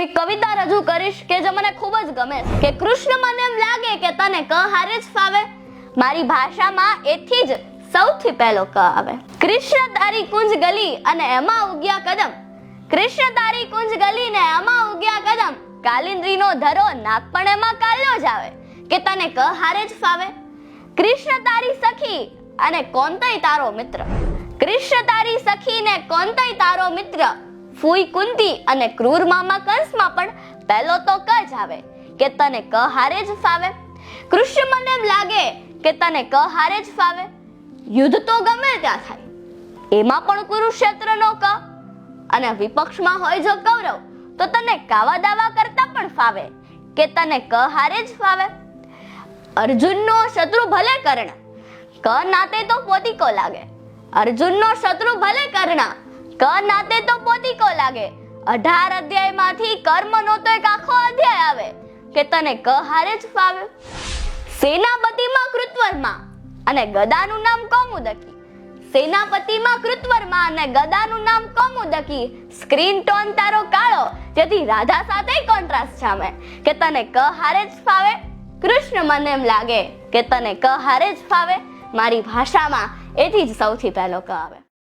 એક કવિતા રજૂ કરીશ કે જે મને ખૂબ જ ગમે છે કે કૃષ્ણ મને એમ લાગે કે તને ક હારે જ ફાવે, મારી ભાષામાં એથી જ સૌથી પહેલો ક આવે. કૃષ્ણ તારી કુંજ ગલી અને એમાં ઉગ્યા કદમ, કૃષ્ણ તારી કુંજ ગલી ને એમાં ઉગ્યા કદમ, કાલિંદ્રીનો ધરો નાક પણ એમાં કાલ્યો જ આવે કે તને ક હારે જ ફાવે. કૃષ્ણ તારી સખી અને કોંતય તારો મિત્ર, કૃષ્ણ તારી સખી ને કોંતય તારો મિત્ર, ફૂઈ કુંતી અને ક્રૂર મામા કંસમાં પણ પહેલો તો ક જ આવે કે તને ક હારે જ ફાવે. કૃષ્ણ મને એમ લાગે કે તને ક હારે જ ફાવે, યુદ્ધ તો ગમે ત્યાં થાય, એમાં પણ કુરુક્ષેત્રનો ક, અને વિપક્ષમાં હોય જો કૌરવ તો તને કાવા દાવા કરતા પણ ફાવે કે તને ક હારે જ ફાવે. અર્જુનનો શત્રુ ભલે કર્ણ, ક નાતે તો પોતીકો લાગે, અર્જુનનો શત્રુ ભલે કર્ણ, ક નાતે તો પોતીકો લાગે. 18 અધ્યાયમાંથી કર્મનો તો એક આખો અધ્યાય આવે કે તને ક હારે જ ફાવે. સેનાપતિમાં કૃતવર્મા અને ગદાનું નામ કૌમુદકી, સેનાપતિમાં કૃતવર્મા અને ગદાનું નામ કૌમુદકી, સ્ક્રીન ટોન તારો કાળો જેથી રાધા સાથે કોન્ટ્રાસ્ટ સામે કે તને ક હારે જ ફાવે. કૃષ્ણ મને એમ લાગે કે તને ક હારે જ ફાવે, મારી ભાષામાં એથી જ સૌથી પહેલો ક આવે.